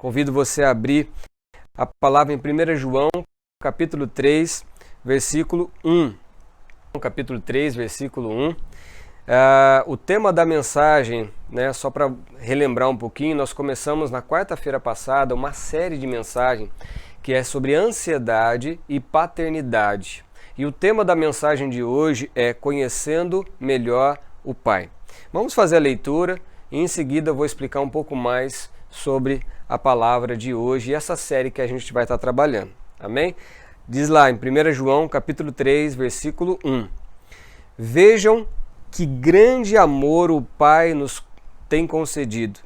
Convido você a abrir a palavra em 1 João, capítulo 3, versículo 1. Capítulo 3, versículo 1. O tema da mensagem, só para relembrar um pouquinho, nós começamos na quarta-feira passada uma série de mensagens que é sobre ansiedade e paternidade. E o tema da mensagem de hoje é Conhecendo Melhor o Pai. Vamos fazer a leitura e em seguida eu vou explicar um pouco mais sobre a palavra de hoje e essa série que a gente vai estar trabalhando. Amém? Diz lá em 1 João, capítulo 3, versículo 1. Vejam que grande amor o Pai nos tem concedido,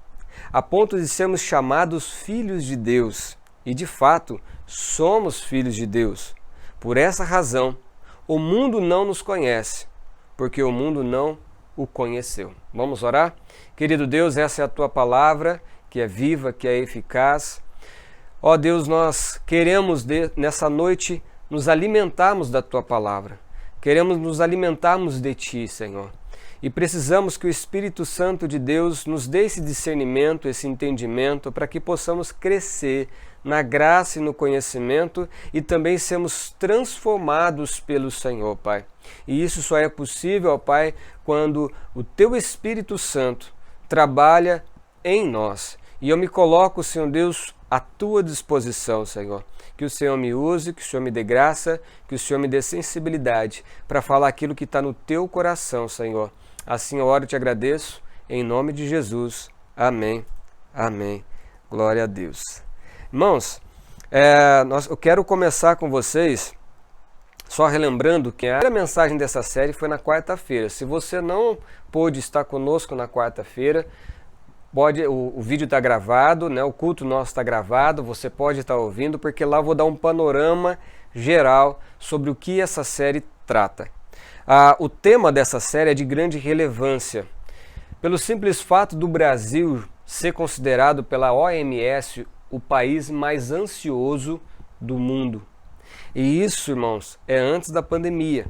a ponto de sermos chamados filhos de Deus. E de fato, somos filhos de Deus. Por essa razão, o mundo não nos conhece, porque o mundo não o conheceu. Vamos orar? Querido Deus, essa é a Tua palavra, que é viva, que é eficaz. Ó Deus, nós queremos nessa noite nos alimentarmos da Tua palavra. Queremos nos alimentarmos de Ti, Senhor. E precisamos que o Espírito Santo de Deus nos dê esse discernimento, esse entendimento, para que possamos crescer na graça e no conhecimento e também sermos transformados pelo Senhor, Pai. E isso só é possível, ó Pai, quando o Teu Espírito Santo trabalha em nós. E eu me coloco, Senhor Deus, à Tua disposição, Senhor. Que o Senhor me use, que o Senhor me dê graça, que o Senhor me dê sensibilidade para falar aquilo que está no Teu coração, Senhor. Assim eu oro e te agradeço, em nome de Jesus. Amém. Amém. Glória a Deus. Irmãos, eu quero começar com vocês, só relembrando que a primeira mensagem dessa série foi na quarta-feira. Se você não pôde estar conosco na quarta-feira, o vídeo está gravado, o culto nosso está gravado, você pode estar ouvindo, porque lá eu vou dar um panorama geral sobre o que essa série trata. O tema dessa série é de grande relevância, pelo simples fato do Brasil ser considerado pela OMS o país mais ansioso do mundo. E isso, irmãos, é antes da pandemia.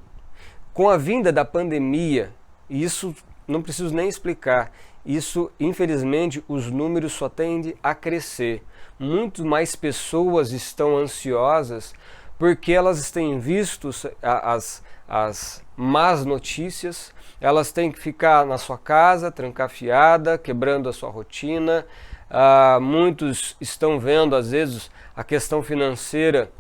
Com a vinda da pandemia, isso não preciso nem explicar, isso, infelizmente, os números só tendem a crescer. Muito mais pessoas estão ansiosas porque elas têm visto as más notícias, elas têm que ficar na sua casa, trancafiada, quebrando a sua rotina. Muitos estão vendo, às vezes, a questão financeira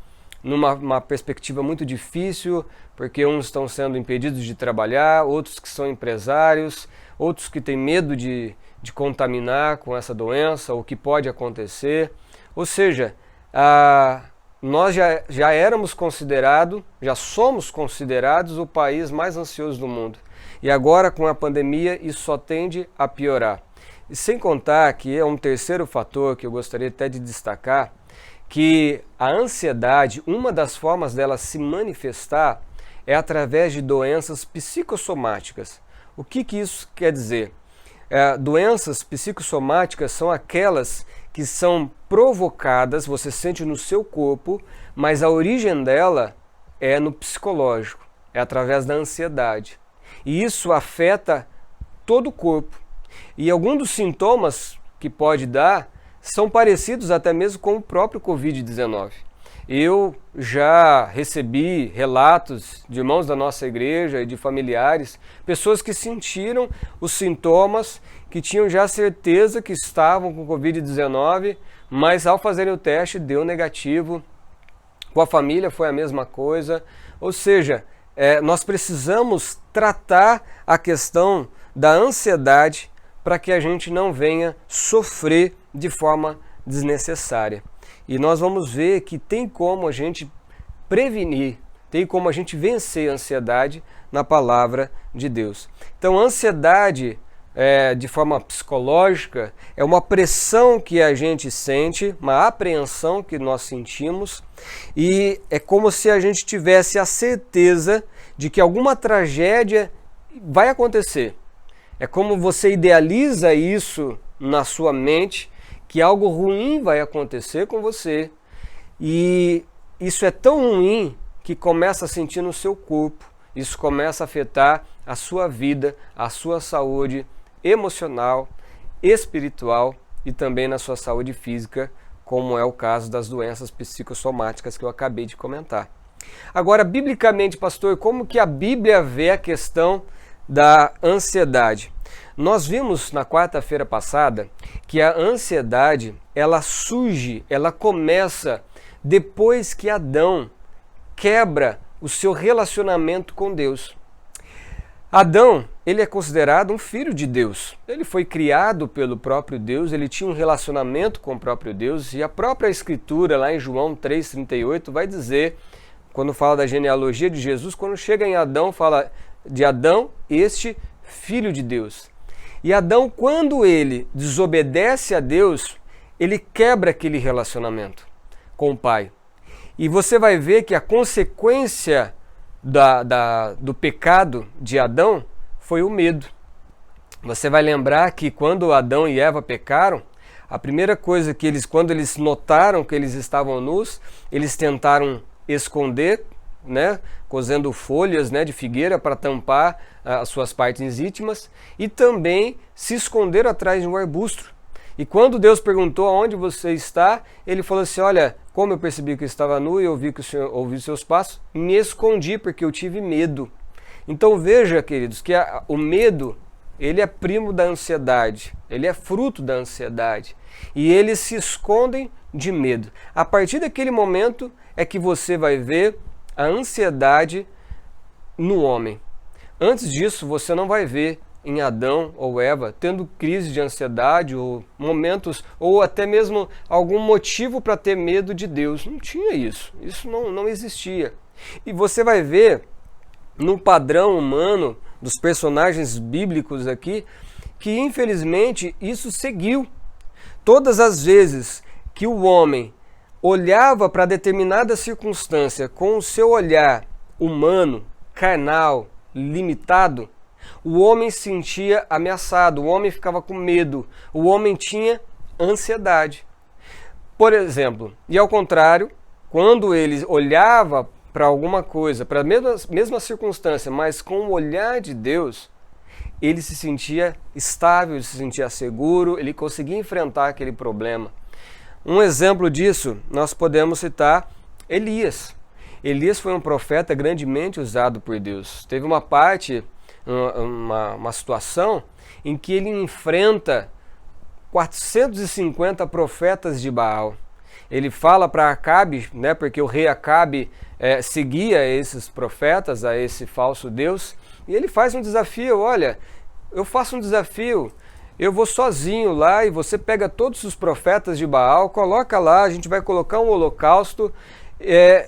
numa perspectiva muito difícil, porque uns estão sendo impedidos de trabalhar, outros que são empresários, outros que têm medo de contaminar com essa doença, o que pode acontecer. Ou seja, nós já éramos considerados, já somos considerados o país mais ansioso do mundo. E agora, com a pandemia, isso só tende a piorar. E sem contar que é um terceiro fator que eu gostaria até de destacar, que a ansiedade, uma das formas dela se manifestar é através de doenças psicossomáticas. O que isso quer dizer? Doenças psicossomáticas são aquelas que são provocadas, você sente no seu corpo, mas a origem dela é no psicológico, é através da ansiedade. E isso afeta todo o corpo. E alguns dos sintomas que pode dar são parecidos até mesmo com o próprio Covid-19. Eu já recebi relatos de irmãos da nossa igreja e de familiares, pessoas que sentiram os sintomas, que tinham já certeza que estavam com Covid-19, mas ao fazerem o teste deu negativo. Com a família foi a mesma coisa. Ou seja, nós precisamos tratar a questão da ansiedade para que a gente não venha sofrer de forma desnecessária. E nós vamos ver que tem como a gente prevenir, tem como a gente vencer a ansiedade na palavra de Deus. Então, a ansiedade, de forma psicológica, é uma pressão que a gente sente, uma apreensão que nós sentimos, e é como se a gente tivesse a certeza de que alguma tragédia vai acontecer. É como você idealiza isso na sua mente, que algo ruim vai acontecer com você, e isso é tão ruim que começa a sentir no seu corpo, isso começa a afetar a sua vida, a sua saúde emocional, espiritual e também na sua saúde física como é o caso das doenças psicossomáticas que eu acabei de comentar. Agora, biblicamente, pastor, como que a Bíblia vê a questão da ansiedade? Nós vimos na quarta-feira passada que a ansiedade, ela surge, ela começa depois que Adão quebra o seu relacionamento com Deus. Adão, ele é considerado um filho de Deus. Ele foi criado pelo próprio Deus, ele tinha um relacionamento com o próprio Deus, e a própria Escritura, lá em João 3,38, vai dizer, quando fala da genealogia de Jesus, quando chega em Adão, fala de Adão, este filho de Deus. E Adão, quando ele desobedece a Deus, ele quebra aquele relacionamento com o Pai. E você vai ver que a consequência do pecado de Adão foi o medo. Você vai lembrar que quando Adão e Eva pecaram, a primeira coisa que quando eles notaram que eles estavam nus, eles tentaram esconder, cozendo folhas de figueira para tampar as suas partes íntimas, e também se esconderam atrás de um arbusto. E quando Deus perguntou aonde você está, ele falou assim, olha, como eu percebi que eu estava nu e ouvi os seus passos, me escondi porque eu tive medo. Então veja, queridos, que o medo, ele é primo da ansiedade, ele é fruto da ansiedade. E eles se escondem de medo. A partir daquele momento é que você vai ver a ansiedade no homem. Antes disso, você não vai ver em Adão ou Eva tendo crise de ansiedade ou momentos, ou até mesmo algum motivo para ter medo de Deus. Não tinha isso. Isso não existia. E você vai ver no padrão humano dos personagens bíblicos aqui, que infelizmente isso seguiu. Todas as vezes que o homem olhava para determinada circunstância com o seu olhar humano, carnal, limitado, o homem se sentia ameaçado, o homem ficava com medo, o homem tinha ansiedade. Por exemplo, e ao contrário, quando ele olhava para alguma coisa, para a mesma circunstância, mas com o olhar de Deus, ele se sentia estável, ele se sentia seguro, ele conseguia enfrentar aquele problema. Um exemplo disso, nós podemos citar Elias. Elias foi um profeta grandemente usado por Deus. Teve uma parte, uma situação em que ele enfrenta 450 profetas de Baal. Ele fala para Acabe, porque o rei Acabe seguia esses profetas, a esse falso Deus, e ele faz um desafio, olha, eu faço um desafio, eu vou sozinho lá e você pega todos os profetas de Baal, coloca lá, a gente vai colocar um holocausto, e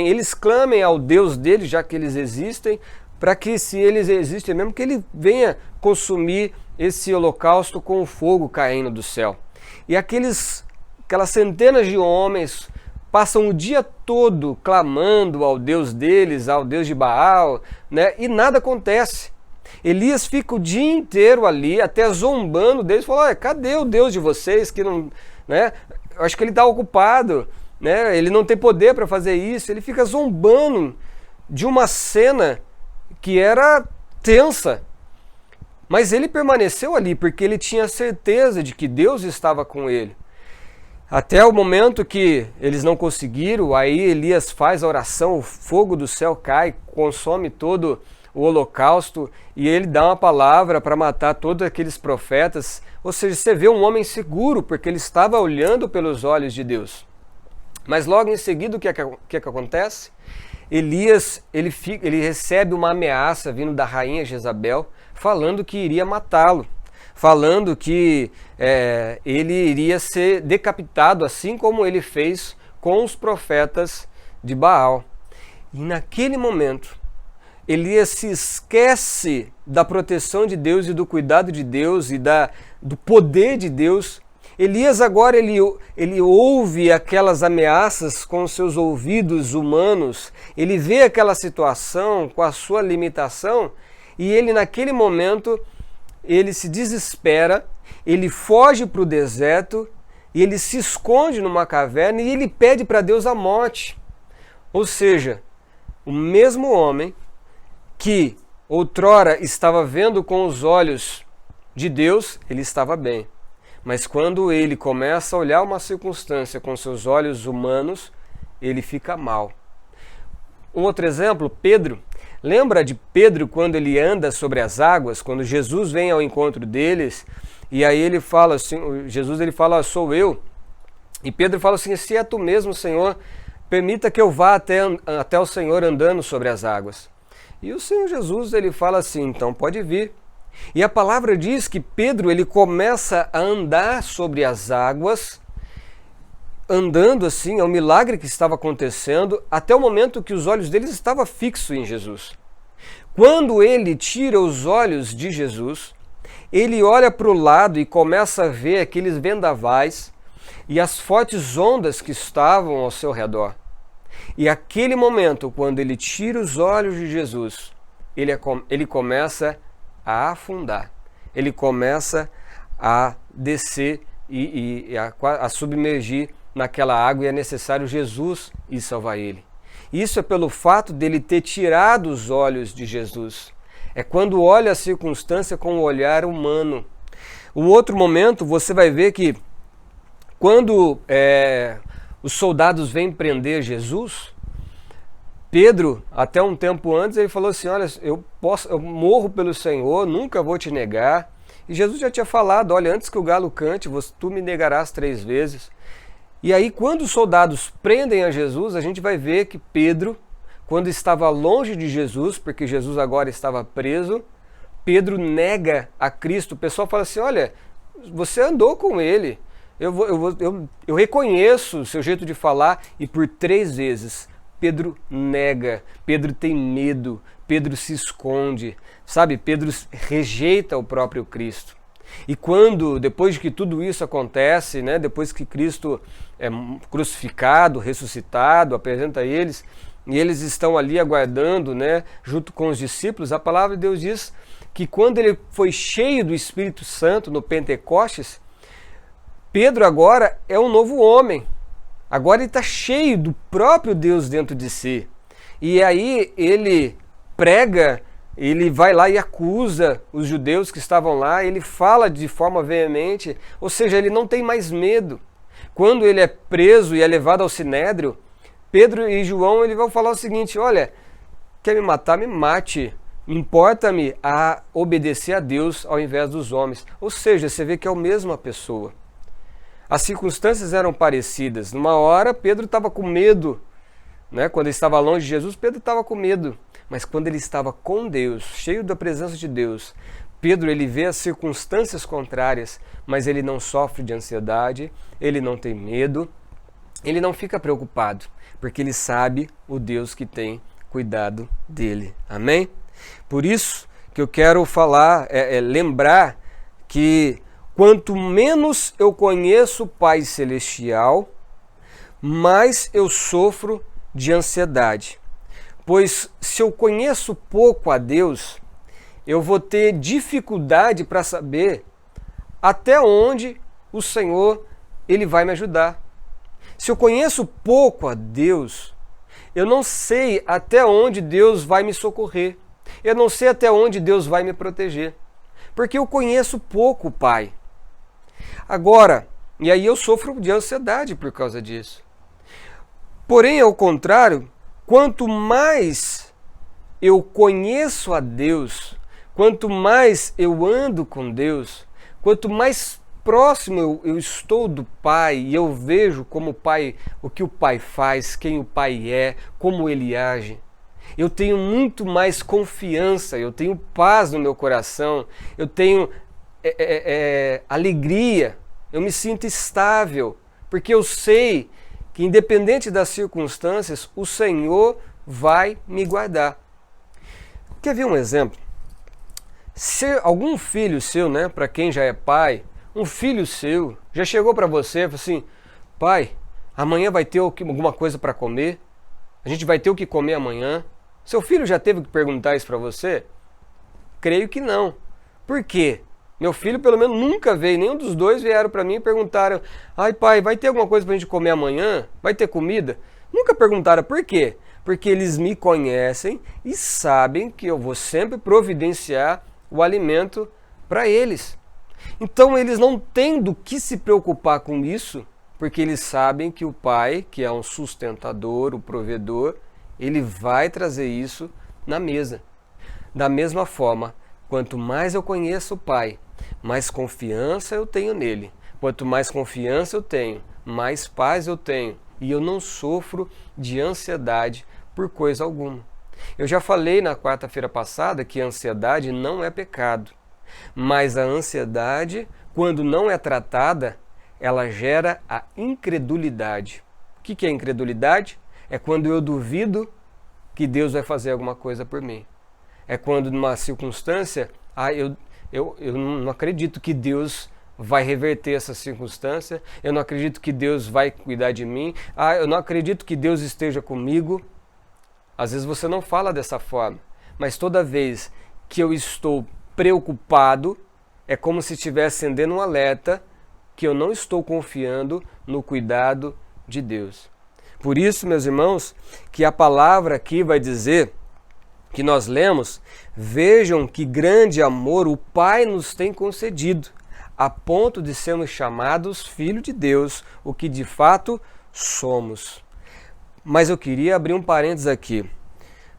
eles clamem ao Deus deles, já que eles existem, para que, se eles existem mesmo, que ele venha consumir esse holocausto com o fogo caindo do céu. E aquelas centenas de homens passam o dia todo clamando ao Deus deles, ao Deus de Baal, e nada acontece. Elias fica o dia inteiro ali, até zombando deles, falando, cadê o Deus de vocês? Que não, eu acho que ele está ocupado, ele não tem poder para fazer isso. Ele fica zombando de uma cena que era tensa. Mas ele permaneceu ali, porque ele tinha certeza de que Deus estava com ele. Até o momento que eles não conseguiram, aí Elias faz a oração, o fogo do céu cai, consome todo o holocausto, e ele dá uma palavra para matar todos aqueles profetas. Ou seja, você vê um homem seguro, porque ele estava olhando pelos olhos de Deus. Mas logo em seguida, o que acontece? Elias, ele recebe uma ameaça vindo da rainha Jezabel, falando que iria matá-lo, falando que ele iria ser decapitado, assim como ele fez com os profetas de Baal. E naquele momento, Elias se esquece da proteção de Deus e do cuidado de Deus e do poder de Deus. Elias agora ele ouve aquelas ameaças com os seus ouvidos humanos, ele vê aquela situação com a sua limitação, e ele naquele momento, ele se desespera, ele foge para o deserto, e ele se esconde numa caverna, e ele pede para Deus a morte. Ou seja, o mesmo homem que outrora estava vendo com os olhos de Deus, ele estava bem. Mas quando ele começa a olhar uma circunstância com seus olhos humanos, ele fica mal. Um outro exemplo, Pedro. Lembra de Pedro quando ele anda sobre as águas, quando Jesus vem ao encontro deles, e aí ele fala assim, Jesus ele fala, sou eu. E Pedro fala assim, se é tu mesmo, Senhor, permita que eu vá até o Senhor andando sobre as águas. E o Senhor Jesus ele fala assim, então pode vir. E a palavra diz que Pedro ele começa a andar sobre as águas, andando assim, é um milagre que estava acontecendo, até o momento que os olhos deles estavam fixos em Jesus. Quando ele tira os olhos de Jesus, ele olha para o lado e começa a ver aqueles vendavais e as fortes ondas que estavam ao seu redor. E aquele momento, quando ele tira os olhos de Jesus, ele começa a afundar, ele começa a descer e a submergir naquela água, e é necessário Jesus ir salvar ele. Isso é pelo fato dele ter tirado os olhos de Jesus. É quando olha a circunstância com o olhar humano. Um outro momento, você vai ver que quando os soldados vêm prender Jesus, Pedro, até um tempo antes, ele falou assim, olha, eu morro pelo Senhor, nunca vou te negar. E Jesus já tinha falado, olha, antes que o galo cante, tu me negarás 3 vezes. E aí, quando os soldados prendem a Jesus, a gente vai ver que Pedro, quando estava longe de Jesus, porque Jesus agora estava preso, Pedro nega a Cristo. O pessoal fala assim, olha, você andou com ele, eu reconheço o seu jeito de falar, e por 3 vezes Pedro nega, Pedro tem medo, Pedro se esconde, sabe? Pedro rejeita o próprio Cristo. E quando, depois de que tudo isso acontece, né, depois que Cristo é crucificado, ressuscitado, apresenta a eles, e eles estão ali aguardando, né, junto com os discípulos, a palavra de Deus diz que quando ele foi cheio do Espírito Santo no Pentecostes, Pedro agora é um novo homem. Agora ele está cheio do próprio Deus dentro de si. E aí ele prega, ele vai lá e acusa os judeus que estavam lá, ele fala de forma veemente, ou seja, ele não tem mais medo. Quando ele é preso e é levado ao Sinédrio, Pedro e João ele vão falar o seguinte, olha, quer me matar, me mate, importa-me a obedecer a Deus ao invés dos homens. Ou seja, você vê que é a mesma pessoa. As circunstâncias eram parecidas. Numa hora, Pedro estava com medo, né? Quando ele estava longe de Jesus, Pedro estava com medo. Mas quando ele estava com Deus, cheio da presença de Deus, Pedro ele vê as circunstâncias contrárias, mas ele não sofre de ansiedade, ele não tem medo, ele não fica preocupado, porque ele sabe o Deus que tem cuidado dele. Amém? Por isso que eu quero falar, lembrar que quanto menos eu conheço o Pai Celestial, mais eu sofro de ansiedade. Pois se eu conheço pouco a Deus, eu vou ter dificuldade para saber até onde o Senhor ele vai me ajudar. Se eu conheço pouco a Deus, eu não sei até onde Deus vai me socorrer. Eu não sei até onde Deus vai me proteger. Porque eu conheço pouco o Pai. Agora, e aí eu sofro de ansiedade por causa disso. Porém, ao contrário, quanto mais eu conheço a Deus, quanto mais eu ando com Deus, quanto mais próximo eu estou do Pai e eu vejo como o que o Pai faz, quem o Pai é, como Ele age, eu tenho muito mais confiança, eu tenho paz no meu coração, eu tenho alegria, eu me sinto estável, porque eu sei que independente das circunstâncias, o Senhor vai me guardar. Quer ver um exemplo? Se algum filho seu, né, para quem já é pai, um filho seu já chegou para você e falou assim, pai, amanhã vai ter alguma coisa para comer? A gente vai ter o que comer amanhã? Seu filho já teve que perguntar isso para você? Creio que não. Por quê? Meu filho, pelo menos, nunca veio, nenhum dos dois vieram para mim e perguntaram, ai pai, vai ter alguma coisa para a gente comer amanhã? Vai ter comida? Nunca perguntaram por quê? Porque eles me conhecem e sabem que eu vou sempre providenciar o alimento para eles. Então eles não têm do que se preocupar com isso, porque eles sabem que o Pai, que é um sustentador, o provedor, ele vai trazer isso na mesa. Da mesma forma, quanto mais eu conheço o Pai, mais confiança eu tenho nele. Quanto mais confiança eu tenho, mais paz eu tenho. E eu não sofro de ansiedade por coisa alguma. Eu já falei na quarta-feira passada que a ansiedade não é pecado. Mas a ansiedade, quando não é tratada, ela gera a incredulidade. O que é incredulidade? É quando eu duvido que Deus vai fazer alguma coisa por mim. É quando numa circunstância, eu não acredito que Deus vai reverter essa circunstância, eu não acredito que Deus vai cuidar de mim, eu não acredito que Deus esteja comigo. Às vezes você não fala dessa forma, mas toda vez que eu estou preocupado, é como se estivesse acendendo um alerta que eu não estou confiando no cuidado de Deus. Por isso, meus irmãos, que a palavra aqui vai dizer, que nós lemos, vejam que grande amor o Pai nos tem concedido, a ponto de sermos chamados filhos de Deus, o que de fato somos. Mas eu queria abrir um parênteses aqui.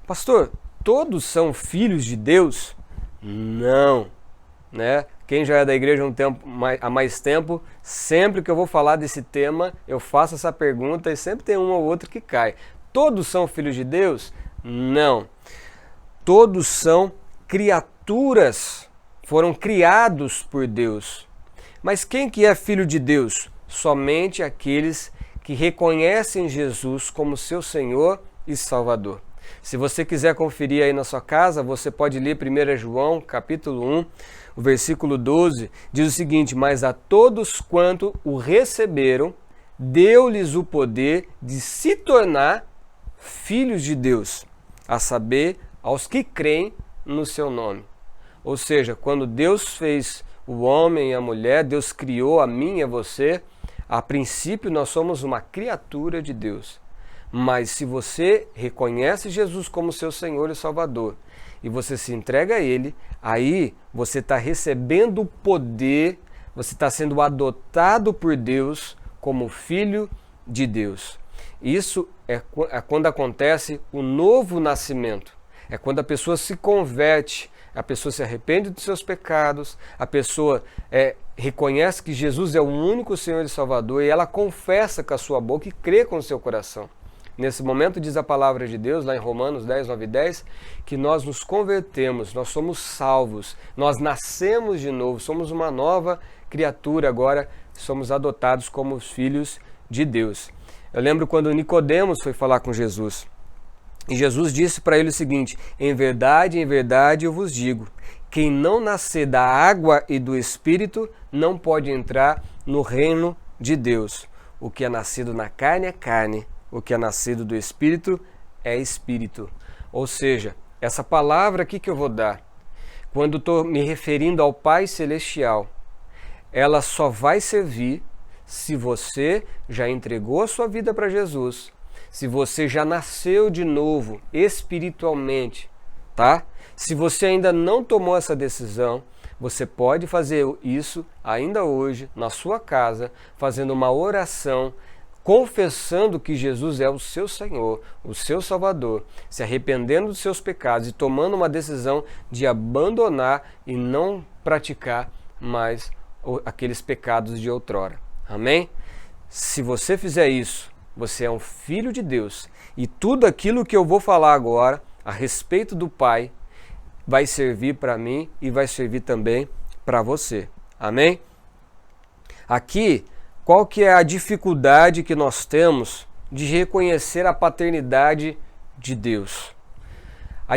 Pastor, todos são filhos de Deus? Não, né? Quem já é da igreja há mais tempo, sempre que eu vou falar desse tema, eu faço essa pergunta e sempre tem um ou outro que cai. Todos são filhos de Deus? Não. Todos são criaturas, foram criados por Deus. Mas quem que é filho de Deus? Somente aqueles que reconhecem Jesus como seu Senhor e Salvador. Se você quiser conferir aí na sua casa, você pode ler 1 João, capítulo 1, o versículo 12, diz o seguinte: mas a todos quanto o receberam, deu-lhes o poder de se tornar filhos de Deus, a saber, aos que creem no seu nome. Ou seja, quando Deus fez o homem e a mulher, Deus criou a mim e a você, a princípio nós somos uma criatura de Deus. Mas se você reconhece Jesus como seu Senhor e Salvador e você se entrega a Ele, aí você está recebendo o poder, você está sendo adotado por Deus como filho de Deus. Isso é quando acontece o novo nascimento. É quando a pessoa se converte, a pessoa se arrepende dos seus pecados, a pessoa reconhece que Jesus é o único Senhor e Salvador e ela confessa com a sua boca e crê com o seu coração. Nesse momento diz a palavra de Deus, lá em Romanos 10, 9 e 10, que nós nos convertemos, nós somos salvos, nós nascemos de novo, somos uma nova criatura agora, somos adotados como os filhos de Deus. Eu lembro quando Nicodemos foi falar com Jesus, e Jesus disse para ele o seguinte: em verdade eu vos digo, quem não nascer da água e do Espírito não pode entrar no reino de Deus. O que é nascido na carne é carne, o que é nascido do Espírito é Espírito. Ou seja, essa palavra aqui que eu vou dar, quando estou me referindo ao Pai Celestial, ela só vai servir se você já entregou a sua vida para Jesus, se você já nasceu de novo espiritualmente, tá? Se você ainda não tomou essa decisão, você pode fazer isso ainda hoje na sua casa, fazendo uma oração, confessando que Jesus é o seu Senhor, o seu Salvador, se arrependendo dos seus pecados e tomando uma decisão de abandonar e não praticar mais aqueles pecados de outrora. Amém? Se você fizer isso, você é um filho de Deus e tudo aquilo que eu vou falar agora a respeito do Pai vai servir para mim e vai servir também para você. Amém? Aqui, qual que é a dificuldade que nós temos de reconhecer a paternidade de Deus? A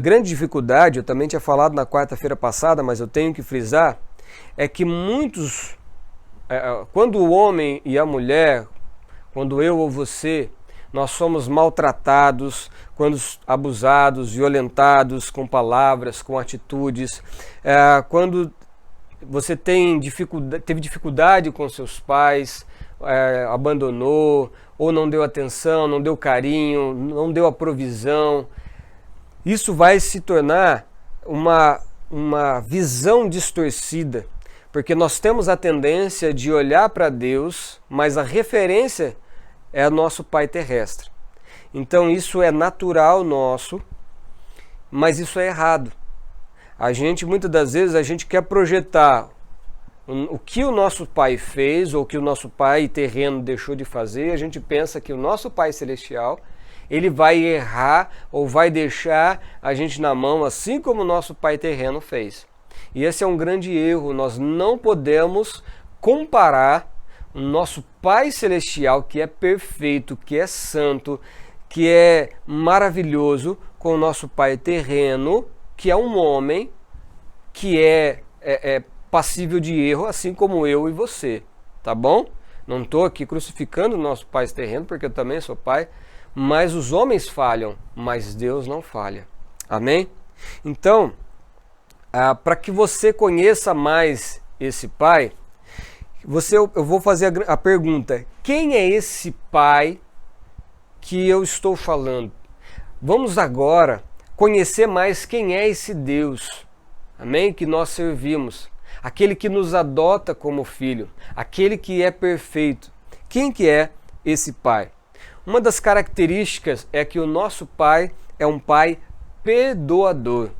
grande dificuldade, eu também tinha falado na quarta-feira passada, mas eu tenho que frisar, é que quando o homem e a mulher, quando eu ou você, nós somos maltratados, quando abusados, violentados com palavras, com atitudes, quando você teve dificuldade com seus pais, abandonou, ou não deu atenção, não deu carinho, não deu a provisão, isso vai se tornar uma visão distorcida, Porque nós temos a tendência de olhar para Deus, mas a referência é o nosso pai terrestre. Então isso é natural nosso, mas isso é errado. Muitas das vezes, a gente quer projetar o que o nosso pai fez ou o que o nosso pai terreno deixou de fazer. A gente pensa que o nosso pai celestial, ele vai errar ou vai deixar a gente na mão, assim como o nosso pai terreno fez. E esse é um grande erro. Nós não podemos comparar o nosso pai celestial, que é perfeito, que é santo, que é maravilhoso, com o nosso pai terreno, que é um homem que é passível de erro, assim como eu e você, tá bom? Não estou aqui crucificando o nosso pai terreno, porque eu também sou pai, mas os homens falham, mas Deus não falha. Amém? Então, para que você conheça mais esse pai, eu vou fazer a pergunta: quem é esse pai que eu estou falando? Vamos agora conhecer mais quem é esse Deus, amém? Que nós servimos, aquele que nos adota como filho, aquele que é perfeito. Quem que é esse pai? Uma das características é que o nosso pai é um pai perdoador.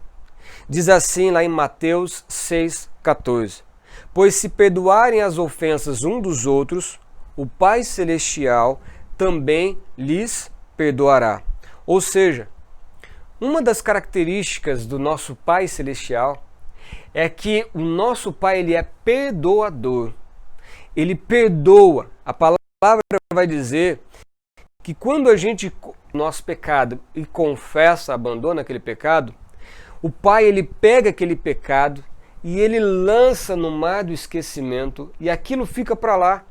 Diz assim lá em Mateus 6,14: pois se perdoarem as ofensas um dos outros, o Pai Celestial também lhes perdoará. Ou seja, uma das características do nosso Pai Celestial é que o nosso Pai, ele é perdoador. Ele perdoa. A palavra vai dizer que quando a gente, nosso pecado, e confessa, abandona aquele pecado, o Pai, ele pega aquele pecado e ele lança no mar do esquecimento e aquilo fica para lá.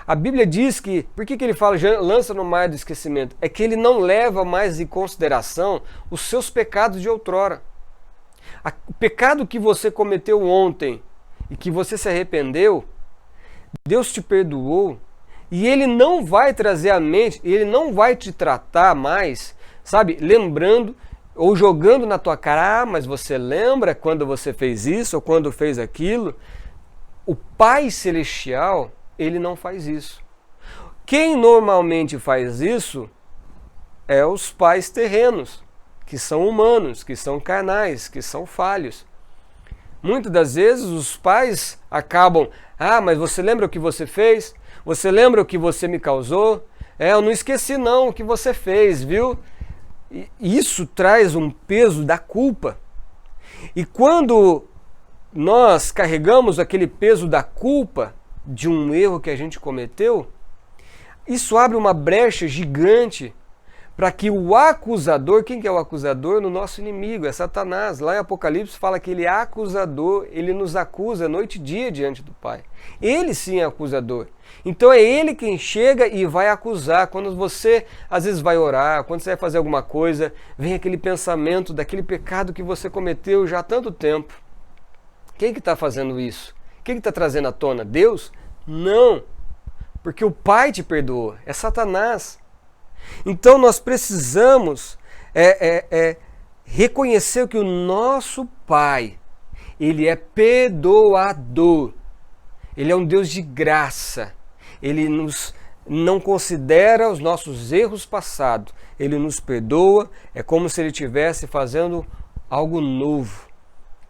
A Bíblia diz que, por que ele fala lança no mar do esquecimento? É que ele não leva mais em consideração os seus pecados de outrora. O pecado que você cometeu ontem e que você se arrependeu, Deus te perdoou e ele não vai trazer à mente, ele não vai te tratar mais, sabe, lembrando ou jogando na tua cara: mas você lembra quando você fez isso ou quando fez aquilo? O Pai Celestial, ele não faz isso. Quem normalmente faz isso é os pais terrenos, que são humanos, que são carnais, que são falhos. Muitas das vezes os pais acabam: mas você lembra o que você fez? Você lembra o que você me causou? Eu não esqueci não o que você fez, viu? Isso traz um peso da culpa. E quando nós carregamos aquele peso da culpa de um erro que a gente cometeu, isso abre uma brecha gigante para que o acusador, quem que é o acusador? No nosso inimigo, é Satanás. Lá em Apocalipse fala que ele é acusador, ele nos acusa noite e dia diante do Pai. Ele sim é acusador. Então é ele quem chega e vai acusar. Quando você às vezes vai orar, quando você vai fazer alguma coisa, vem aquele pensamento daquele pecado que você cometeu já há tanto tempo. Quem que está fazendo isso? Quem que está trazendo à tona? Deus? Não, porque o Pai te perdoou, é Satanás. Então nós precisamos reconhecer que o nosso Pai, ele é perdoador, ele é um Deus de graça, ele não considera os nossos erros passados, ele nos perdoa, é como se ele estivesse fazendo algo novo.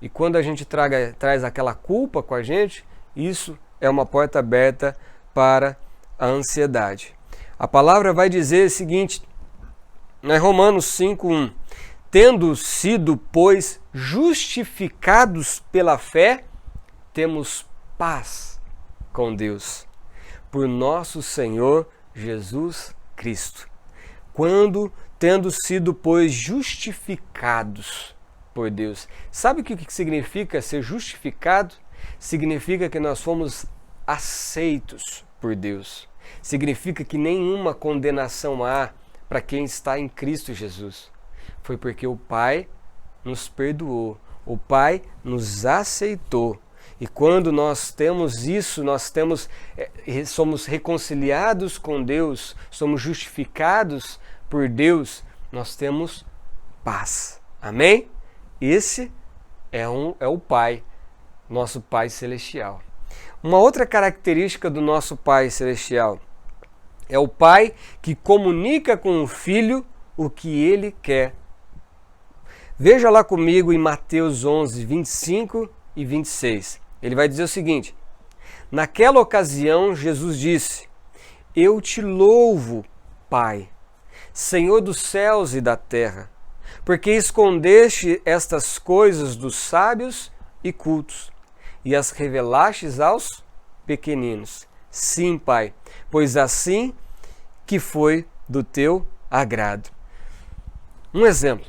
E quando a gente traz aquela culpa com a gente, isso é uma porta aberta para a ansiedade. A palavra vai dizer o seguinte, Romanos 5:1: tendo sido, pois, justificados pela fé, temos paz com Deus, por nosso Senhor Jesus Cristo. Tendo sido, pois, justificados por Deus. Sabe o que significa ser justificado? Significa que nós fomos aceitos por Deus. Significa que nenhuma condenação há para quem está em Cristo Jesus. Foi porque o Pai nos perdoou, o Pai nos aceitou. E quando nós temos isso, somos reconciliados com Deus, somos justificados por Deus, nós temos paz. Amém? Esse é o Pai nosso Pai Celestial. Uma outra característica do nosso Pai Celestial é o Pai que comunica com o Filho o que Ele quer. Veja lá comigo em Mateus 11, 25 e 26. Ele vai dizer o seguinte: naquela ocasião Jesus disse: eu te louvo, Pai, Senhor dos céus e da terra, porque escondeste estas coisas dos sábios e cultos e as revelastes aos pequeninos. Sim, Pai, pois assim que foi do teu agrado. Um exemplo: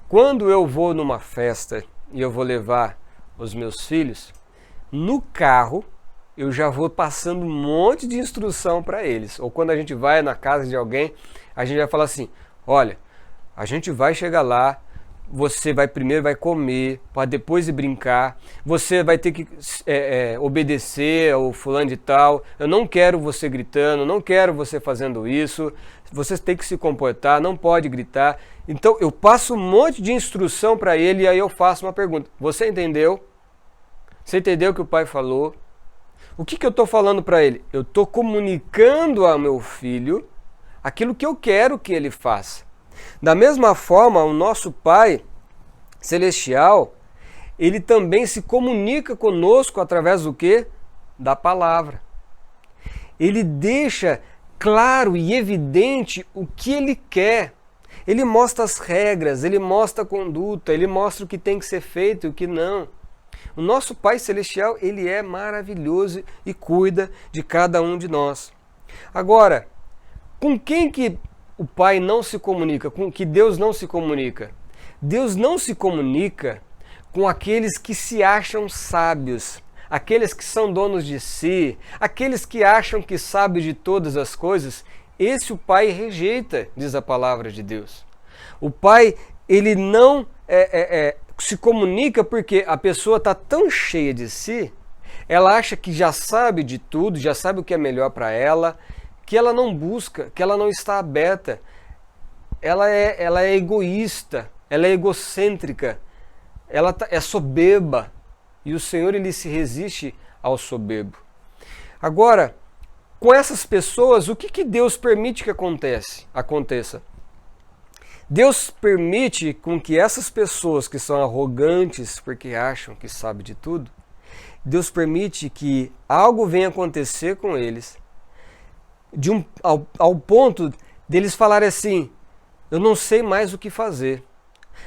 quando eu vou numa festa e eu vou levar os meus filhos, no carro eu já vou passando um monte de instrução para eles. Ou quando a gente vai na casa de alguém, a gente vai falar assim: olha, a gente vai chegar lá, você vai primeiro vai comer, para depois ir brincar, você vai ter que obedecer ao fulano de tal, eu não quero você gritando, não quero você fazendo isso, você tem que se comportar, não pode gritar. Então eu passo um monte de instrução para ele e aí eu faço uma pergunta: você entendeu? Você entendeu o que o pai falou? O que eu estou falando para ele? Eu estou comunicando ao meu filho aquilo que eu quero que ele faça. Da mesma forma, o nosso Pai Celestial, ele também se comunica conosco através do quê? Da palavra. Ele deixa claro e evidente o que ele quer. Ele mostra as regras, ele mostra a conduta, ele mostra o que tem que ser feito e o que não. O nosso Pai Celestial, ele é maravilhoso e cuida de cada um de nós. Agora, com quem que o Pai não se comunica? Com que Deus não se comunica? Deus não se comunica com aqueles que se acham sábios, aqueles que são donos de si, aqueles que acham que sabem de todas as coisas. Esse o Pai rejeita, diz a palavra de Deus. O Pai, ele não se comunica porque a pessoa está tão cheia de si, ela acha que já sabe de tudo, já sabe o que é melhor para ela, que ela não busca, que ela não está aberta. Ela é egoísta, ela é egocêntrica, ela é soberba. E o Senhor, ele se resiste ao soberbo. Agora, com essas pessoas, o que Deus permite que aconteça? Deus permite com que essas pessoas que são arrogantes porque acham que sabem de tudo, Deus permite que algo venha acontecer com eles, ao ponto deles falarem assim: eu não sei mais o que fazer.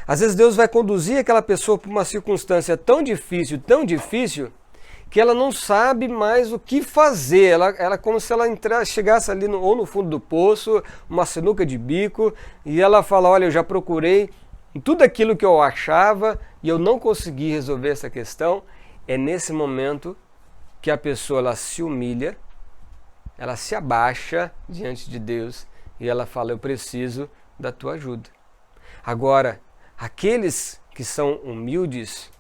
Às vezes Deus vai conduzir aquela pessoa para uma circunstância tão difícil, que ela não sabe mais o que fazer. Ela como se ela chegasse ali ou no fundo do poço, uma sinuca de bico, e ela fala: olha, eu já procurei em tudo aquilo que eu achava e eu não consegui resolver essa questão. É nesse momento que a pessoa ela se humilha, ela se abaixa diante de Deus e ela fala: eu preciso da tua ajuda. Agora, aqueles que são humildes,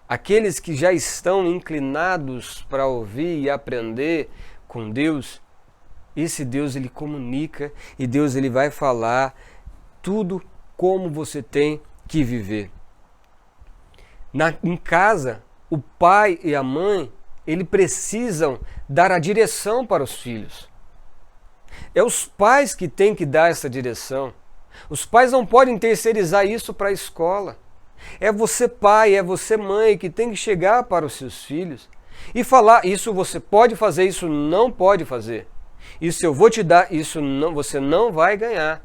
aqueles que já estão inclinados para ouvir e aprender com Deus, esse Deus ele comunica e Deus ele vai falar tudo como você tem que viver. Em casa, o pai e a mãe, eles precisam dar a direção para os filhos. É os pais que têm que dar essa direção. Os pais não podem terceirizar isso para a escola. É você pai, é você mãe que tem que chegar para os seus filhos e falar: isso você pode fazer, isso não pode fazer. Isso eu vou te dar, isso não, você não vai ganhar.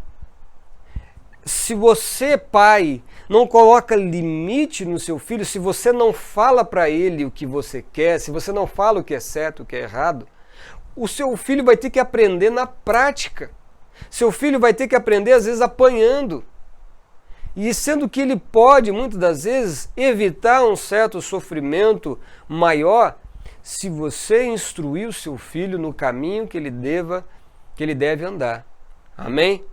Se você, pai, não coloca limite no seu filho, se você não fala para ele o que você quer, se você não fala o que é certo, o que é errado, o seu filho vai ter que aprender na prática. Seu filho vai ter que aprender, às vezes, apanhando. E sendo que ele pode, muitas das vezes, evitar um certo sofrimento maior se você instruir o seu filho no caminho que ele deve andar. Amém?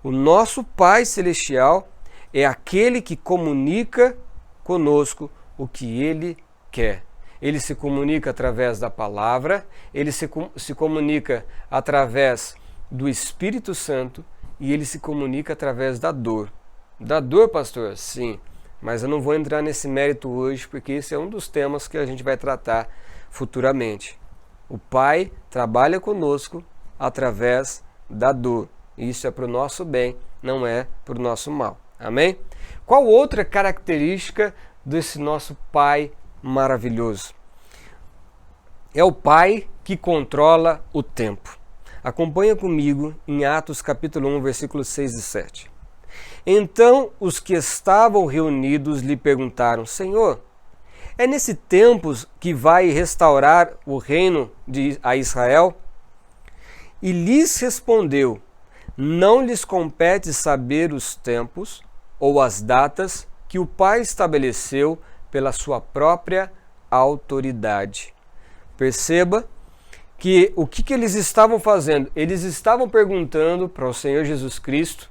O nosso Pai Celestial é aquele que comunica conosco o que Ele quer. Ele se comunica através da palavra, ele se comunica através do Espírito Santo e ele se comunica através da dor. Da dor, pastor? Sim, Mas eu não vou entrar nesse mérito hoje, porque esse é um dos temas que a gente vai tratar futuramente. O Pai trabalha conosco através da dor. Isso é para o nosso bem, não é para o nosso mal. Amém? Qual outra característica desse nosso Pai maravilhoso? É o Pai que controla o tempo. Acompanha comigo em Atos capítulo 1, versículos 6 e 7. Então os que estavam reunidos lhe perguntaram: Senhor, é nesse tempo que vai restaurar o reino a Israel? E lhes respondeu: Não lhes compete saber os tempos ou as datas que o Pai estabeleceu pela sua própria autoridade. Perceba que o que eles estavam fazendo? Eles estavam perguntando para o Senhor Jesus Cristo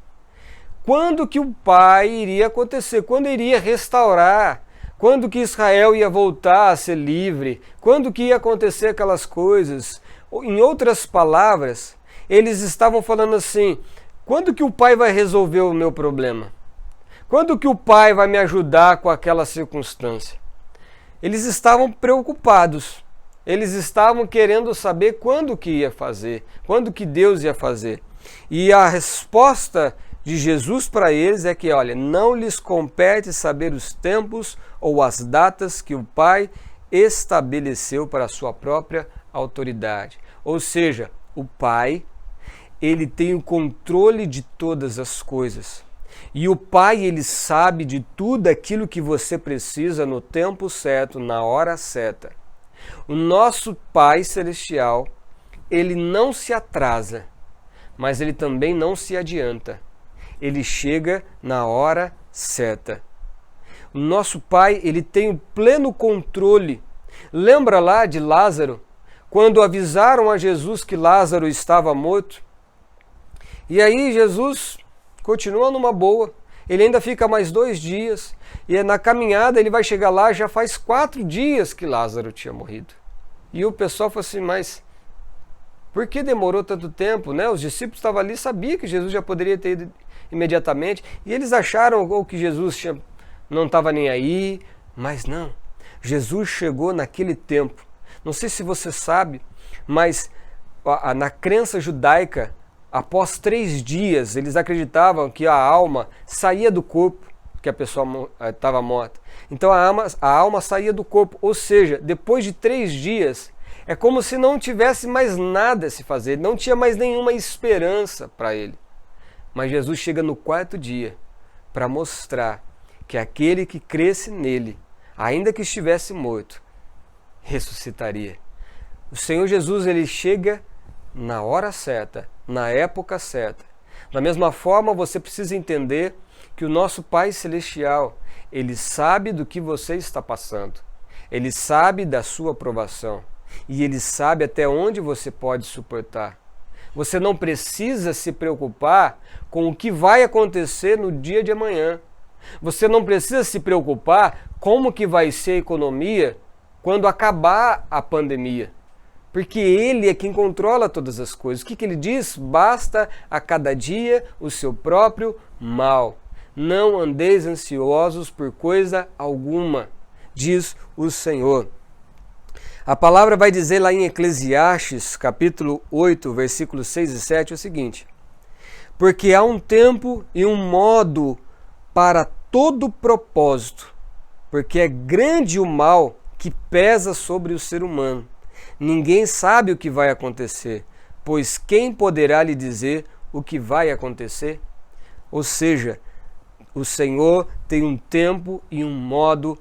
quando que o Pai iria acontecer, quando iria restaurar, quando que Israel ia voltar a ser livre, quando que ia acontecer aquelas coisas. Em outras palavras, eles estavam falando assim: quando que o Pai vai resolver o meu problema? Quando que o Pai vai me ajudar com aquela circunstância? Eles estavam preocupados. Eles estavam querendo saber quando que ia fazer, quando que Deus ia fazer. E a resposta de Jesus para eles é que, olha, não lhes compete saber os tempos ou as datas que o Pai estabeleceu para a sua própria autoridade. Ou seja, o Pai, ele tem o controle de todas as coisas. E o Pai, ele sabe de tudo aquilo que você precisa no tempo certo, na hora certa. O nosso Pai Celestial, ele não se atrasa, mas ele também não se adianta. Ele chega na hora certa. O nosso Pai, ele tem o pleno controle. Lembra lá de Lázaro, quando avisaram a Jesus que Lázaro estava morto? E aí Jesus continua numa boa. Ele ainda fica mais 2 dias. E na caminhada ele vai chegar lá, já faz 4 dias que Lázaro tinha morrido. E o pessoal falou assim: mas por que demorou tanto tempo? Né? Os discípulos estavam ali, sabiam que Jesus já poderia ter ido imediatamente. E eles acharam que Jesus não estava nem aí. Mas não. Jesus chegou naquele tempo. Não sei se você sabe, mas na crença judaica, após 3 dias, eles acreditavam que a alma saía do corpo, que a pessoa estava morta. Então a alma saía do corpo, ou seja, depois de 3 dias, é como se não tivesse mais nada a se fazer, não tinha mais nenhuma esperança para ele. Mas Jesus chega no 4º dia para mostrar que aquele que cresce nele, ainda que estivesse morto, ressuscitaria. O Senhor Jesus, ele chega na hora certa, na época certa. Da mesma forma, você precisa entender que o nosso Pai Celestial, ele sabe do que você está passando. Ele sabe da sua provação. E ele sabe até onde você pode suportar. Você não precisa se preocupar com o que vai acontecer no dia de amanhã. Você não precisa se preocupar como que vai ser a economia quando acabar a pandemia. Porque ele é quem controla todas as coisas. O que ele diz? Basta a cada dia o seu próprio mal. Não andeis ansiosos por coisa alguma, diz o Senhor. A palavra vai dizer lá em Eclesiastes, capítulo 8, versículos 6 e 7, o seguinte: porque há um tempo e um modo para todo propósito, porque é grande o mal que pesa sobre o ser humano. Ninguém sabe o que vai acontecer, pois quem poderá lhe dizer o que vai acontecer? Ou seja, o Senhor tem um tempo e um modo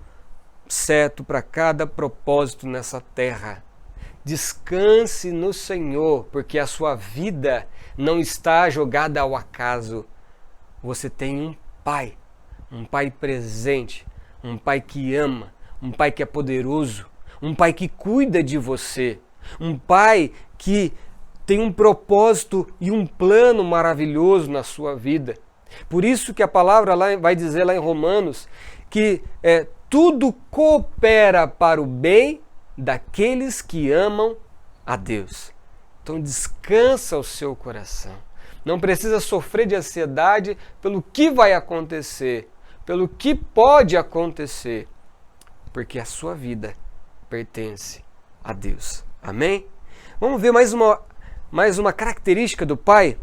certo para cada propósito nessa terra. Descanse no Senhor, porque a sua vida não está jogada ao acaso. Você tem um Pai presente, um Pai que ama, um Pai que é poderoso, um Pai que cuida de você, um Pai que tem um propósito e um plano maravilhoso na sua vida. Por isso que a palavra lá vai dizer lá em Romanos que tudo coopera para o bem daqueles que amam a Deus. Então descansa o seu coração. Não precisa sofrer de ansiedade pelo que vai acontecer, pelo que pode acontecer, porque a sua vida pertence a Deus. Amém? Vamos ver mais uma característica do Pai?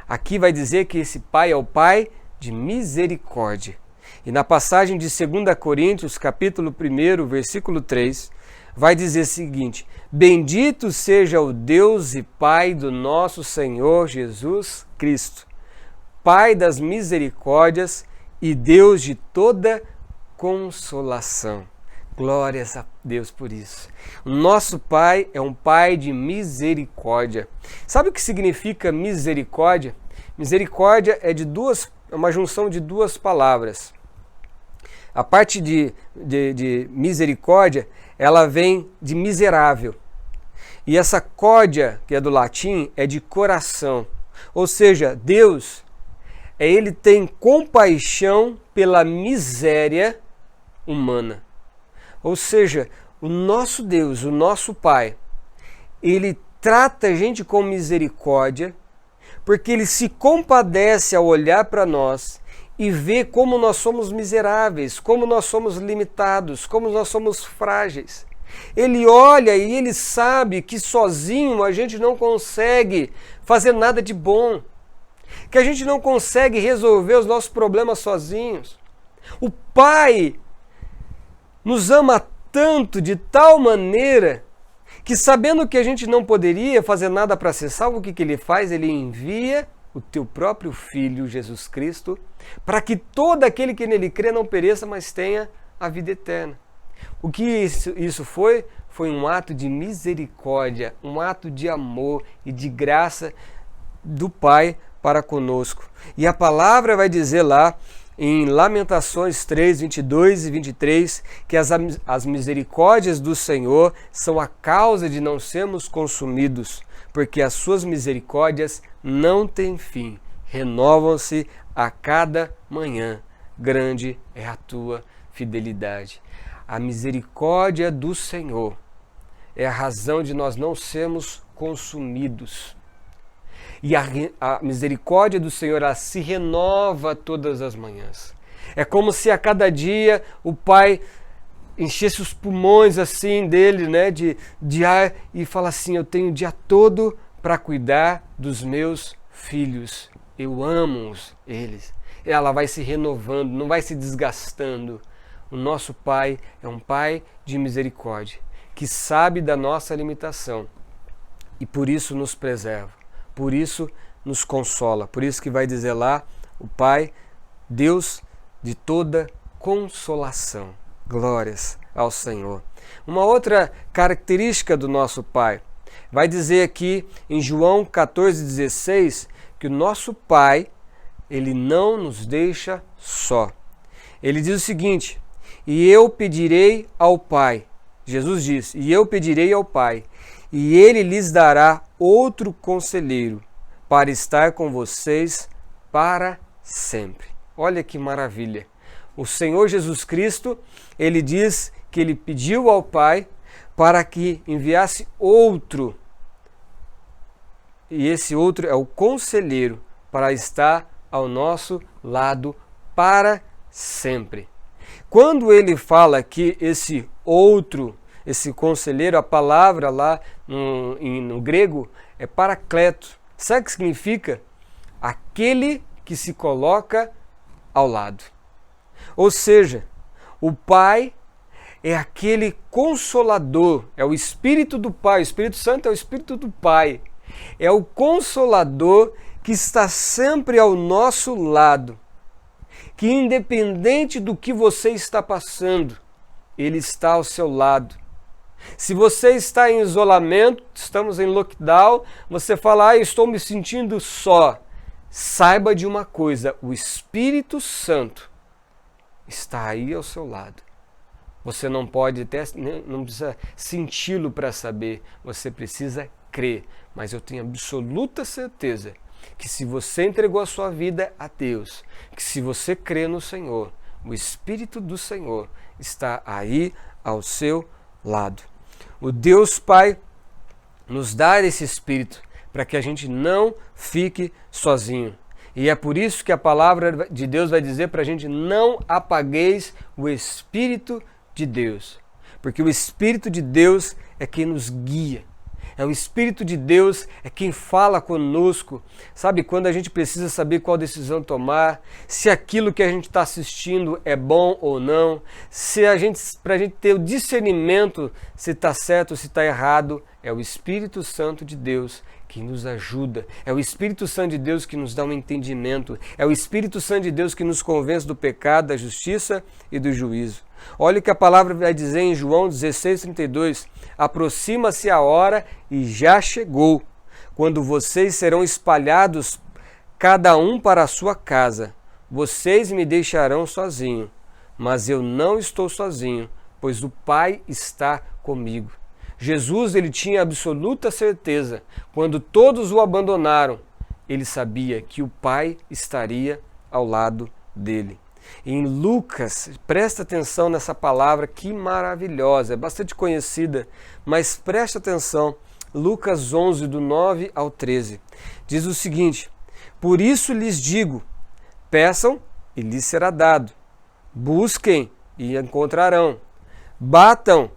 Aqui vai dizer que esse Pai é o Pai de misericórdia. E na passagem de 2 Coríntios, capítulo 1, versículo 3, vai dizer o seguinte: bendito seja o Deus e Pai do nosso Senhor Jesus Cristo, Pai das misericórdias e Deus de toda consolação. Glórias a Deus por isso. O nosso Pai é um Pai de misericórdia. Sabe o que significa misericórdia? Misericórdia é uma junção de duas palavras. A parte de misericórdia, ela vem de miserável. E essa córdia, que é do latim, é de coração. Ou seja, Deus, Ele tem compaixão pela miséria humana. Ou seja, o nosso Deus, o nosso Pai, Ele trata a gente com misericórdia, porque Ele se compadece ao olhar para nós e ver como nós somos miseráveis, como nós somos limitados, como nós somos frágeis. Ele olha e Ele sabe que sozinho a gente não consegue fazer nada de bom, que a gente não consegue resolver os nossos problemas sozinhos. O Pai nos ama tanto, de tal maneira, que sabendo que a gente não poderia fazer nada para ser salvo, o que Ele faz? Ele envia o teu próprio Filho, Jesus Cristo, para que todo aquele que nele crê não pereça, mas tenha a vida eterna. O que isso foi? Foi um ato de misericórdia, um ato de amor e de graça do Pai para conosco. E a palavra vai dizer lá, em Lamentações 3, 22 e 23, que as misericórdias do Senhor são a causa de não sermos consumidos, porque as suas misericórdias não têm fim, renovam-se a cada manhã. Grande é a tua fidelidade. A misericórdia do Senhor é a razão de nós não sermos consumidos. E a misericórdia do Senhor, ela se renova todas as manhãs. É como se a cada dia o Pai enchesse os pulmões assim dele, né, de ar, e fala assim: eu tenho o dia todo para cuidar dos meus filhos. Eu amo eles. Ela vai se renovando, não vai se desgastando. O nosso Pai é um Pai de misericórdia, que sabe da nossa limitação e por isso nos preserva, por isso nos consola. Por isso que vai dizer lá, o Pai, Deus de toda consolação. Glórias ao Senhor. Uma outra característica do nosso Pai, vai dizer aqui em João 14,16, que o nosso Pai, Ele não nos deixa só. Ele diz o seguinte: e eu pedirei ao Pai, Jesus disse, e eu pedirei ao Pai, e Ele lhes dará outro conselheiro, para estar com vocês para sempre. Olha que maravilha! O Senhor Jesus Cristo, Ele diz que Ele pediu ao Pai para que enviasse outro, e esse outro é o conselheiro, para estar ao nosso lado para sempre. Quando ele fala que esse outro, esse conselheiro, a palavra lá no grego é paracleto. Sabe o que significa? Aquele que se coloca ao lado. Ou seja, o Pai é aquele consolador, é o Espírito do Pai, o Espírito Santo é o Espírito do Pai. É o consolador que está sempre ao nosso lado, que independente do que você está passando, Ele está ao seu lado. Se você está em isolamento, estamos em lockdown, você fala: estou me sentindo só. Saiba de uma coisa, o Espírito Santo está aí ao seu lado. Você não precisa senti-lo para saber, você precisa crer. Mas eu tenho absoluta certeza que se você entregou a sua vida a Deus, que se você crê no Senhor, o Espírito do Senhor está aí ao seu lado. O Deus Pai nos dá esse Espírito para que a gente não fique sozinho. E é por isso que a palavra de Deus vai dizer para a gente: não apagueis o Espírito de Deus. Porque o Espírito de Deus é quem nos guia. É o Espírito de Deus é quem fala conosco. Sabe, quando a gente precisa saber qual decisão tomar, se aquilo que a gente está assistindo é bom ou não, para a gente ter o discernimento se está certo ou se está errado, é o Espírito Santo de Deus que nos ajuda. É o Espírito Santo de Deus que nos dá um entendimento. É o Espírito Santo de Deus que nos convence do pecado, da justiça e do juízo. Olha o que a palavra vai dizer em João 16:32. Aproxima-se a hora e já chegou, quando vocês serão espalhados, cada um para a sua casa. Vocês me deixarão sozinho, mas eu não estou sozinho, pois o Pai está comigo. Jesus, ele tinha absoluta certeza, quando todos o abandonaram, ele sabia que o Pai estaria ao lado dele. Em Lucas, presta atenção nessa palavra que maravilhosa, é bastante conhecida, mas presta atenção, Lucas 11, do 9 ao 13, diz o seguinte: por isso lhes digo, peçam e lhes será dado, busquem e encontrarão, batam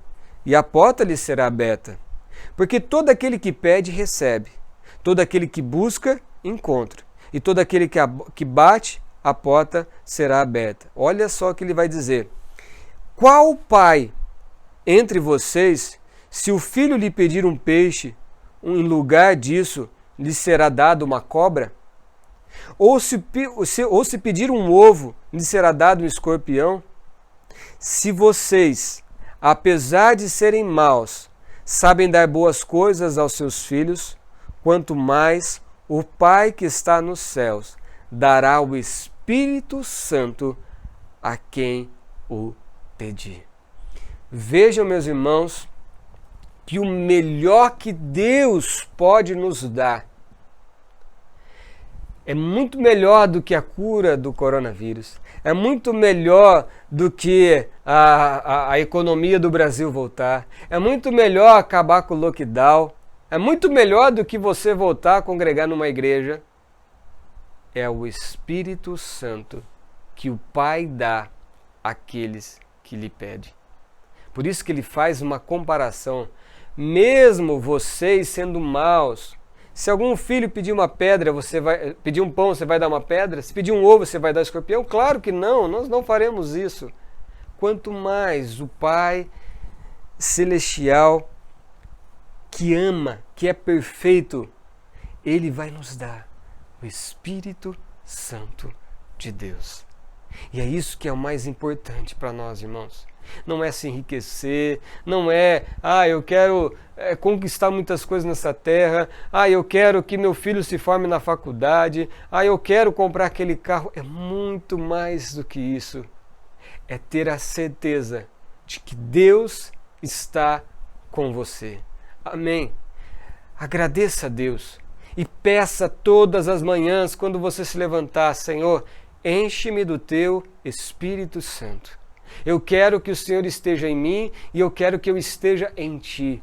e a porta lhes será aberta, porque todo aquele que pede recebe, todo aquele que busca encontra, e todo aquele que bate, a porta será aberta. Olha só o que ele vai dizer: qual pai entre vocês, se o filho lhe pedir um peixe, em lugar disso lhe será dado uma cobra? Ou se pedir um ovo, lhe será dado um escorpião? Se vocês, apesar de serem maus, sabem dar boas coisas aos seus filhos, quanto mais o Pai que está nos céus dará o Espírito Santo a quem o pedir. Vejam, meus irmãos, que o melhor que Deus pode nos dar é muito melhor do que a cura do coronavírus, é muito melhor do que a economia do Brasil voltar, é muito melhor acabar com o lockdown, é muito melhor do que você voltar a congregar numa igreja. É o Espírito Santo que o Pai dá àqueles que lhe pedem. Por isso que ele faz uma comparação. Mesmo vocês sendo maus, se algum filho pedir uma pedra, você vai pedir um pão, você vai dar uma pedra? Se pedir um ovo, você vai dar um escorpião? Claro que não, nós não faremos isso. Quanto mais o Pai Celestial, que ama, que é perfeito, ele vai nos dar o Espírito Santo de Deus. E é isso que é o mais importante para nós, irmãos. Não é se enriquecer, não é, eu quero conquistar muitas coisas nessa terra, eu quero que meu filho se forme na faculdade, eu quero comprar aquele carro. É muito mais do que isso. É ter a certeza de que Deus está com você. Amém. Agradeça a Deus. E peça todas as manhãs, quando você se levantar: Senhor, enche-me do teu Espírito Santo. Eu quero que o Senhor esteja em mim e eu quero que eu esteja em ti.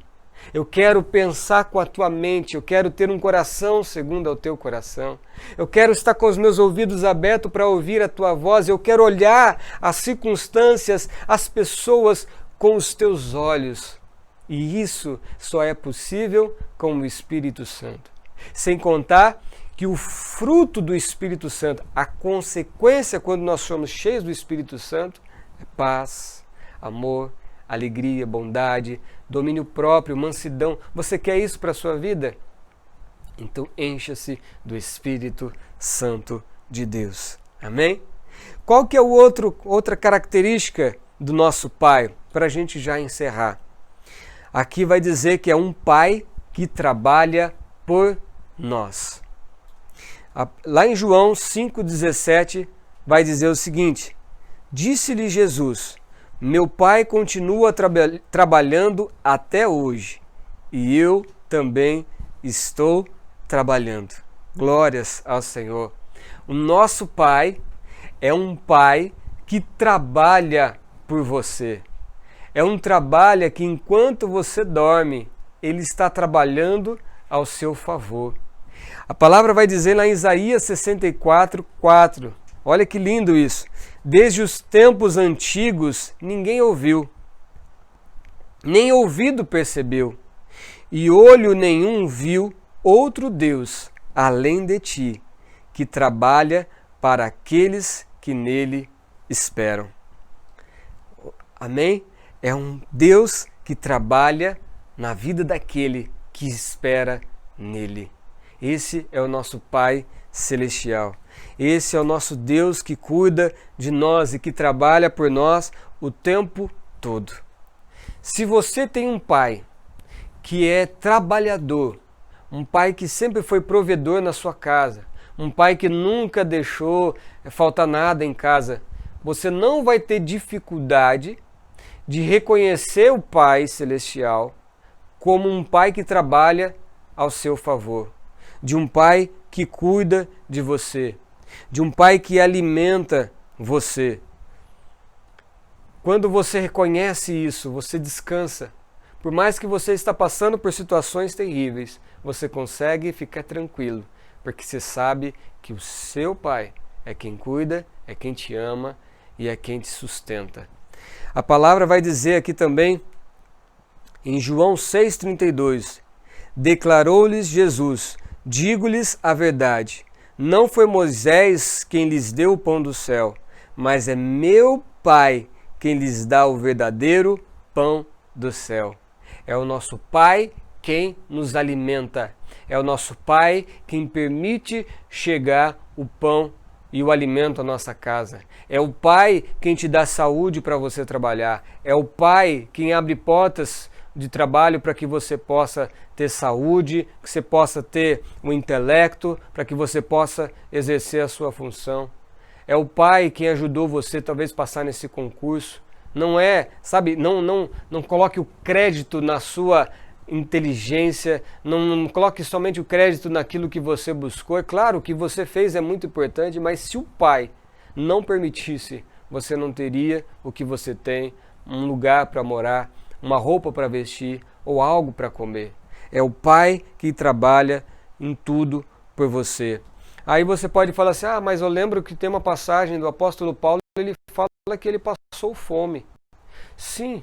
Eu quero pensar com a tua mente, eu quero ter um coração segundo ao teu coração. Eu quero estar com os meus ouvidos abertos para ouvir a tua voz. Eu quero olhar as circunstâncias, as pessoas com os teus olhos. E isso só é possível com o Espírito Santo. Sem contar que o fruto do Espírito Santo, a consequência quando nós somos cheios do Espírito Santo, é paz, amor, alegria, bondade, domínio próprio, mansidão. Você quer isso para a sua vida? Então encha-se do Espírito Santo de Deus. Amém? Qual que é outra característica do nosso Pai? Para a gente já encerrar. Aqui vai dizer que é um Pai que trabalha por nós. Lá em João 5,17 vai dizer o seguinte: disse-lhe Jesus, meu Pai continua trabalhando até hoje e eu também estou trabalhando. Glórias ao Senhor. O nosso Pai é um Pai que trabalha por você. É um trabalho que enquanto você dorme, Ele está trabalhando ao seu favor. A palavra vai dizer lá em Isaías 64:4. Olha que lindo isso. Desde os tempos antigos ninguém ouviu, nem ouvido percebeu, e olho nenhum viu outro Deus além de ti, que trabalha para aqueles que nele esperam. Amém? É um Deus que trabalha na vida daquele que espera nele. Esse é o nosso Pai Celestial. Esse é o nosso Deus que cuida de nós e que trabalha por nós o tempo todo. Se você tem um pai que é trabalhador, um pai que sempre foi provedor na sua casa, um pai que nunca deixou faltar nada em casa, você não vai ter dificuldade de reconhecer o Pai Celestial como um pai que trabalha ao seu favor, de um pai que cuida de você, de um pai que alimenta você. Quando você reconhece isso, você descansa. Por mais que você está passando por situações terríveis, você consegue ficar tranquilo, porque você sabe que o seu pai é quem cuida, é quem te ama e é quem te sustenta. A palavra vai dizer aqui também, em João 6,32, declarou-lhes Jesus, digo-lhes a verdade, não foi Moisés quem lhes deu o pão do céu, mas é meu Pai quem lhes dá o verdadeiro pão do céu. É o nosso Pai quem nos alimenta. É o nosso Pai quem permite chegar o pão e o alimento à nossa casa. É o Pai quem te dá saúde para você trabalhar. É o Pai quem abre portas de trabalho para que você possa ter saúde, que você possa ter o intelecto, para que você possa exercer a sua função. É o Pai quem ajudou você talvez passar nesse concurso. Não é, sabe, não coloque o crédito na sua inteligência, não coloque somente o crédito naquilo que você buscou. É claro, o que você fez é muito importante, mas se o Pai não permitisse, você não teria o que você tem, um lugar para morar, uma roupa para vestir ou algo para comer. É o Pai que trabalha em tudo por você. Aí você pode falar assim, mas eu lembro que tem uma passagem do apóstolo Paulo, ele fala que ele passou fome. Sim,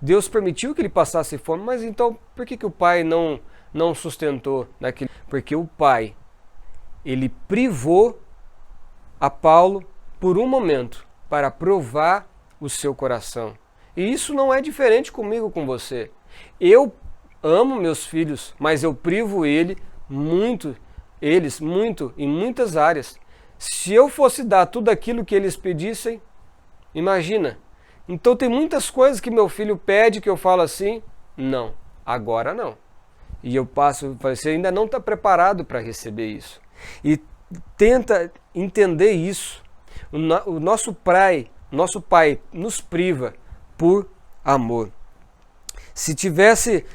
Deus permitiu que ele passasse fome, mas então por que o pai não sustentou naquele? Porque o pai, ele privou a Paulo por um momento para provar o seu coração. E isso não é diferente comigo, com você. Eu amo meus filhos, mas eu privo eles muito em muitas áreas. Se eu fosse dar tudo aquilo que eles pedissem, imagina. Então tem muitas coisas que meu filho pede que eu falo assim, não, agora não. E eu passo, você ainda não está preparado para receber isso. E tenta entender isso. O nosso pai nos priva por amor. Se tivesse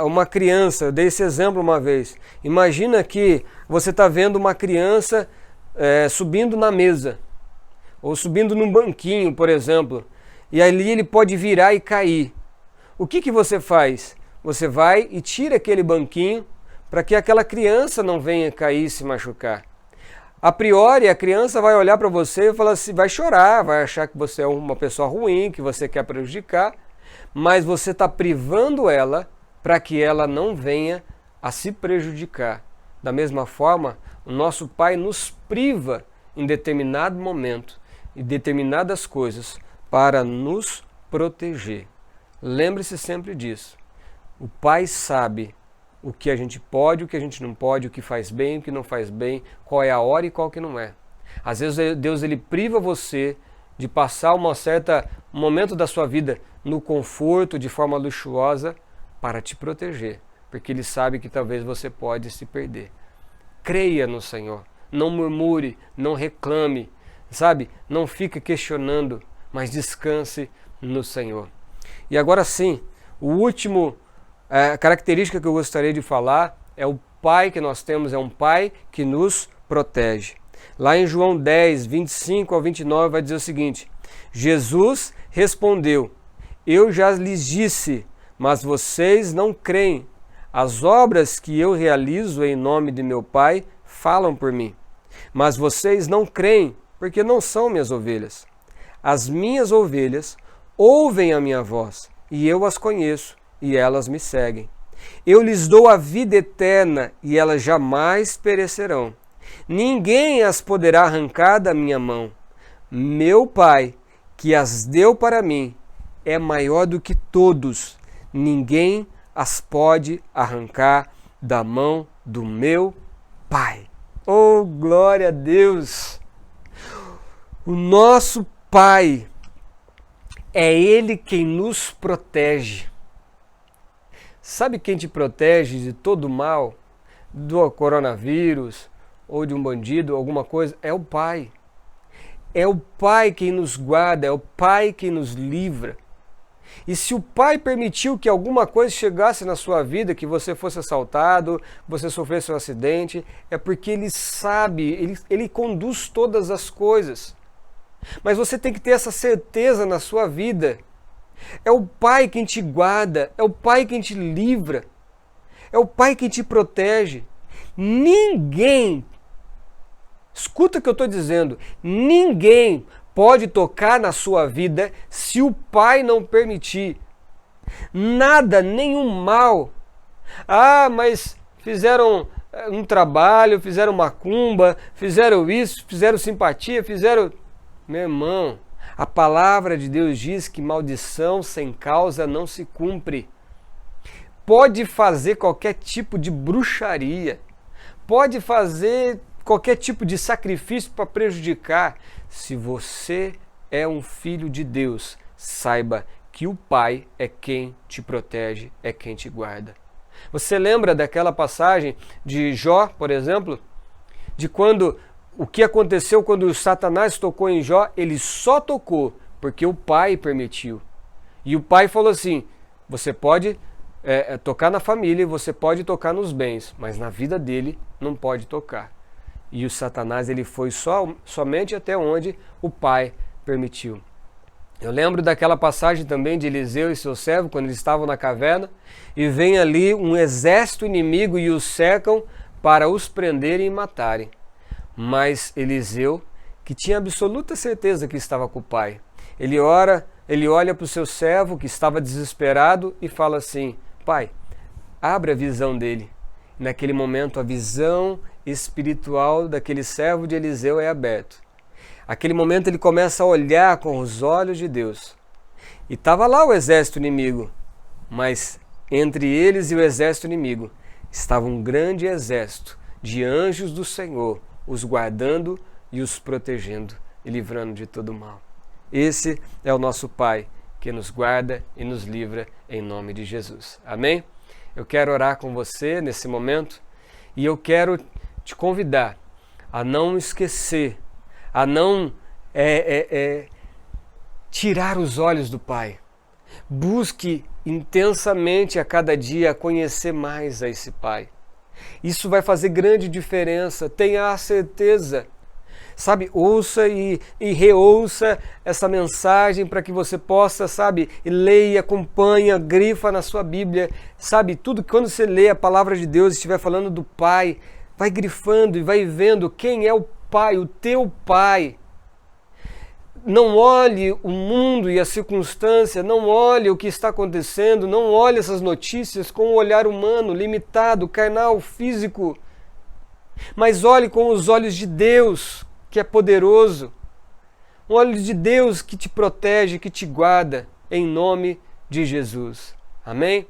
uma criança, eu dei esse exemplo uma vez, imagina que você está vendo uma criança subindo na mesa, ou subindo num banquinho, por exemplo, e ali ele pode virar e cair. O que você faz? Você vai e tira aquele banquinho para que aquela criança não venha cair e se machucar. A priori, a criança vai olhar para você e falar assim, vai chorar, vai achar que você é uma pessoa ruim, que você quer prejudicar, mas você está privando ela para que ela não venha a se prejudicar. Da mesma forma, o nosso Pai nos priva em determinado momento, em determinadas coisas, para nos proteger. Lembre-se sempre disso. O Pai sabe o que a gente pode, o que a gente não pode, o que faz bem, o que não faz bem, qual é a hora e qual que não é. Às vezes Deus ele priva você de passar um momento da sua vida no conforto, de forma luxuosa, para te proteger, porque Ele sabe que talvez você pode se perder. Creia no Senhor, não murmure, não reclame, sabe? Não fique questionando, mas descanse no Senhor. E agora sim, o último característica que eu gostaria de falar é o Pai que nós temos, é um Pai que nos protege. Lá em João 10, 25 ao 29 vai dizer o seguinte, Jesus respondeu, eu já lhes disse, mas vocês não creem. As obras que eu realizo em nome de meu Pai falam por mim. Mas vocês não creem, porque não são minhas ovelhas. As minhas ovelhas ouvem a minha voz, e eu as conheço, e elas me seguem. Eu lhes dou a vida eterna, e elas jamais perecerão. Ninguém as poderá arrancar da minha mão. Meu Pai, que as deu para mim, é maior do que todos. Ninguém as pode arrancar da mão do meu Pai. Oh, glória a Deus! O nosso Pai, é Ele quem nos protege. Sabe quem te protege de todo mal, do coronavírus, ou de um bandido, alguma coisa? É o Pai. É o Pai quem nos guarda, é o Pai quem nos livra. E se o Pai permitiu que alguma coisa chegasse na sua vida, que você fosse assaltado, você sofresse um acidente, é porque Ele sabe, Ele conduz todas as coisas. Mas você tem que ter essa certeza na sua vida. É o Pai quem te guarda, é o Pai quem te livra, é o Pai quem te protege. Ninguém, escuta o que eu estou dizendo, ninguém pode tocar na sua vida se o Pai não permitir. Nada, nenhum mal. Ah, mas fizeram um trabalho, fizeram macumba, fizeram isso, fizeram simpatia, fizeram... Meu irmão, a palavra de Deus diz que maldição sem causa não se cumpre. Pode fazer qualquer tipo de bruxaria, pode fazer qualquer tipo de sacrifício para prejudicar. Se você é um filho de Deus, saiba que o Pai é quem te protege, é quem te guarda. Você lembra daquela passagem de Jó, por exemplo? De quando o que aconteceu quando o Satanás tocou em Jó? Ele só tocou porque o Pai permitiu. E o Pai falou assim, você pode tocar na família, você pode tocar nos bens, mas na vida dele não pode tocar. E o Satanás ele foi somente até onde o Pai permitiu. Eu lembro daquela passagem também de Eliseu e seu servo, quando eles estavam na caverna, e vem ali um exército inimigo e os cercam para os prenderem e matarem. Mas Eliseu, que tinha absoluta certeza que estava com o Pai, ele olha para o seu servo que estava desesperado e fala assim, Pai, abre a visão dele. E naquele momento a visão espiritual daquele servo de Eliseu é aberta. Aquele momento ele começa a olhar com os olhos de Deus. E estava lá o exército inimigo, mas entre eles e o exército inimigo estava um grande exército de anjos do Senhor, os guardando e os protegendo e livrando de todo mal. Esse é o nosso Pai, que nos guarda e nos livra em nome de Jesus. Amém? Eu quero orar com você nesse momento e eu quero te convidar a não esquecer, a não tirar os olhos do Pai. Busque intensamente a cada dia conhecer mais a esse Pai. Isso vai fazer grande diferença, tenha a certeza. Sabe, ouça e reouça essa mensagem para que você possa, sabe, leia, acompanha, grifa na sua Bíblia, sabe, tudo que quando você lê a palavra de Deus estiver falando do Pai, vai grifando e vai vendo quem é o Pai, o teu Pai. Não olhe o mundo e a circunstância, não olhe o que está acontecendo, não olhe essas notícias com um olhar humano, limitado, carnal, físico, mas olhe com os olhos de Deus, que é poderoso, um olho de Deus que te protege, que te guarda, em nome de Jesus. Amém?